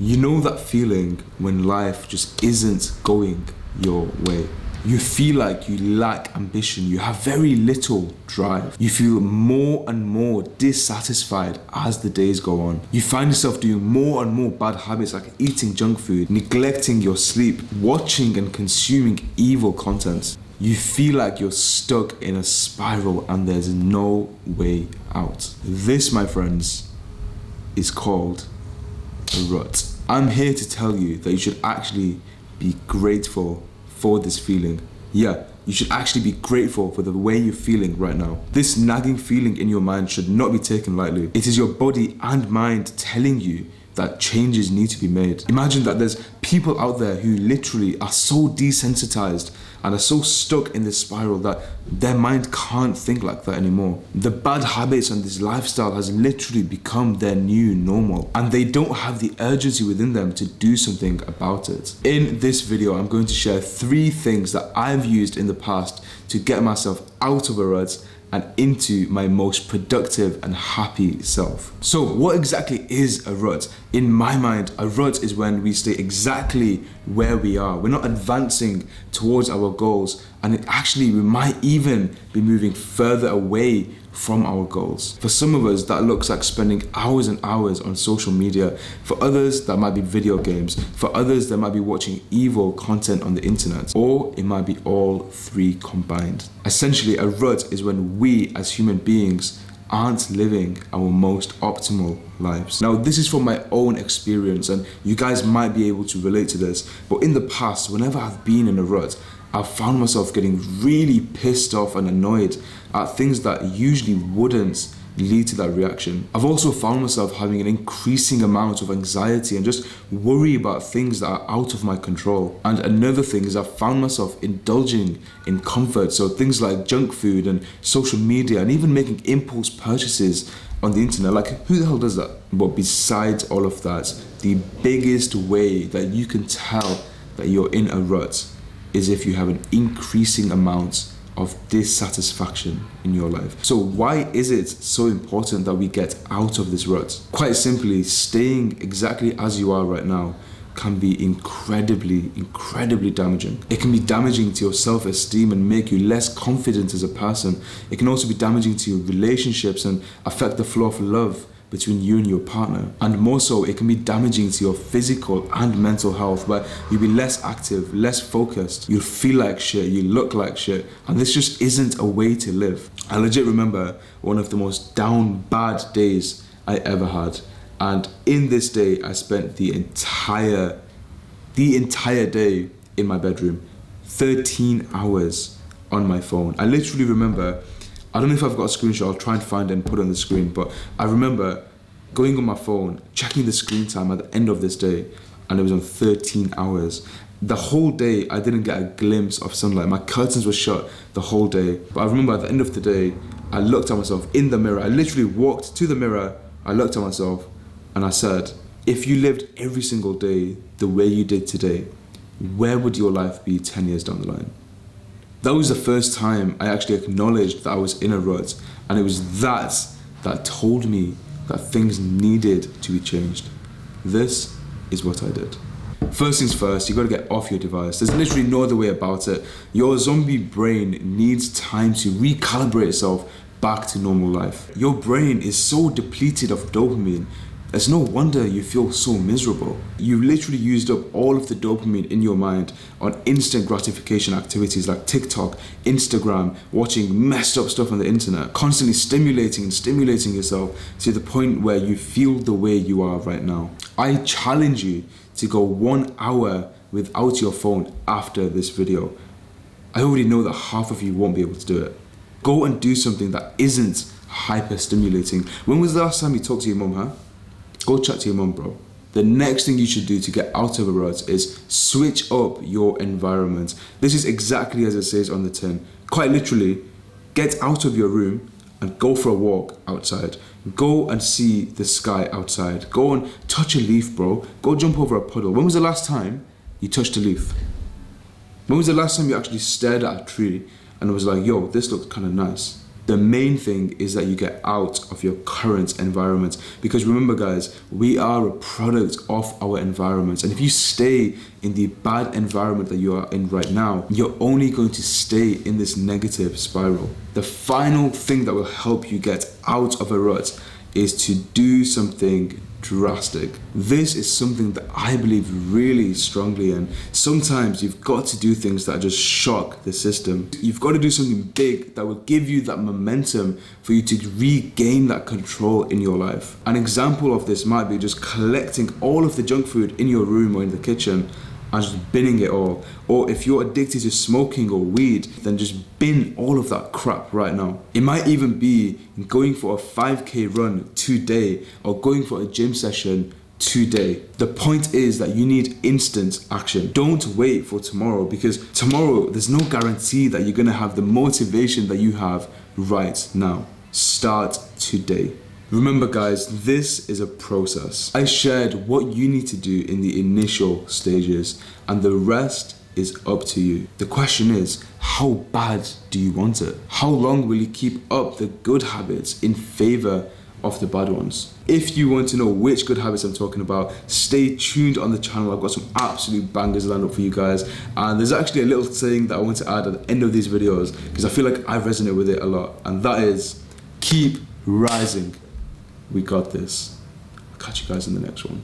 You know that feeling when life just isn't going your way. You feel like you lack ambition, you have very little drive. You feel more and more dissatisfied as the days go on. You find yourself doing more and more bad habits like eating junk food, neglecting your sleep, watching and consuming evil content. You feel like you're stuck in a spiral and there's no way out. This, my friends, is called a rut. I'm here to tell you that you should actually be grateful for this feeling. Yeah, you should actually be grateful for the way you're feeling right now. This nagging feeling in your mind should not be taken lightly. It is your body and mind telling you that changes need to be made. Imagine that there's people out there who literally are so desensitized and are so stuck in this spiral that their mind can't think like that anymore. The bad habits and this lifestyle has literally become their new normal, and they don't have the urgency within them to do something about it. In this video, I'm going to share 3 things that I've used in the past to get myself out of a rut and into my most productive and happy self. So what exactly is a rut? In my mind, a rut is when we stay exactly where we are. We're not advancing towards our goals, and we might even be moving further away from our goals. For some of us, that looks like spending hours and hours on social media. For others, that might be video games. For others, they might be watching evil content on the internet. Or it might be all 3 combined. Essentially, a rut is when we as human beings aren't living our most optimal lives. Now, this is from my own experience, and you guys might be able to relate to this, but in the past, whenever I've been in a rut, I've found myself getting really pissed off and annoyed at things that usually wouldn't lead to that reaction. I've also found myself having an increasing amount of anxiety and just worry about things that are out of my control. And another thing is I've found myself indulging in comfort, so things like junk food and social media, and even making impulse purchases on the internet. Like, who the hell does that? But besides all of that, the biggest way that you can tell that you're in a rut is if you have an increasing amount of dissatisfaction in your life. So why is it so important that we get out of this rut? Quite simply, staying exactly as you are right now can be incredibly damaging. It can be damaging to your self-esteem and make you less confident as a person. It can also be damaging to your relationships and affect the flow of love between you and your partner. And more so, it can be damaging to your physical and mental health, where you'll be less active, less focused, you'll feel like shit, you look like shit, and this just isn't a way to live. I legit remember one of the most down bad days I ever had, and in this day, I spent the entire day in my bedroom, 13 hours on my phone. I literally remember, I don't know if I've got a screenshot, I'll try and find it and put it on the screen, but I remember going on my phone, checking the screen time at the end of this day, and it was on 13 hours. The whole day, I didn't get a glimpse of sunlight. My curtains were shut the whole day. But I remember at the end of the day, I looked at myself in the mirror. I literally walked to the mirror, I looked at myself, and I said, if you lived every single day the way you did today, where would your life be 10 years down the line? That was the first time I actually acknowledged that I was in a rut, and it was that told me that things needed to be changed. This is what I did. First things first, you gotta get off your device. There's literally no other way about it. Your zombie brain needs time to recalibrate itself back to normal life. Your brain is so depleted of dopamine. It's no wonder you feel so miserable. You literally used up all of the dopamine in your mind on instant gratification activities like TikTok, Instagram, watching messed up stuff on the internet, constantly stimulating yourself to the point where you feel the way you are right now. I challenge you to go 1 hour without your phone after this video. I already know that half of you won't be able to do it. Go and do something that isn't hyper stimulating. When was the last time you talked to your mum, huh? Go chat to your mum, bro. The next thing you should do to get out of a rut is switch up your environment. This is exactly as it says on the tin. Quite literally, get out of your room and go for a walk outside. Go and see the sky outside. Go and touch a leaf, bro. Go jump over a puddle. When was the last time you touched a leaf? When was the last time you actually stared at a tree and was like, yo, this looks kind of nice? The main thing is that you get out of your current environment, because remember guys, we are a product of our environment, and if you stay in the bad environment that you are in right now, you're only going to stay in this negative spiral. The final thing that will help you get out of a rut is to do something drastic. This is something that I believe really strongly in. Sometimes you've got to do things that just shock the system. You've got to do something big that will give you that momentum for you to regain that control in your life. An example of this might be just collecting all of the junk food in your room or in the kitchen and just binning it all. Or if you're addicted to smoking or weed, then just bin all of that crap right now. It might even be going for a 5K run today or going for a gym session today. The point is that you need instant action. Don't wait for tomorrow, because tomorrow there's no guarantee that you're gonna have the motivation that you have right now. Start today. Remember guys, this is a process. I shared what you need to do in the initial stages, and the rest is up to you. The question is, how bad do you want it? How long will you keep up the good habits in favor of the bad ones? If you want to know which good habits I'm talking about, stay tuned on the channel. I've got some absolute bangers lined up for you guys, and there's actually a little thing that I want to add at the end of these videos because I feel like I resonate with it a lot, and that is keep rising. We got this. I'll catch you guys in the next one.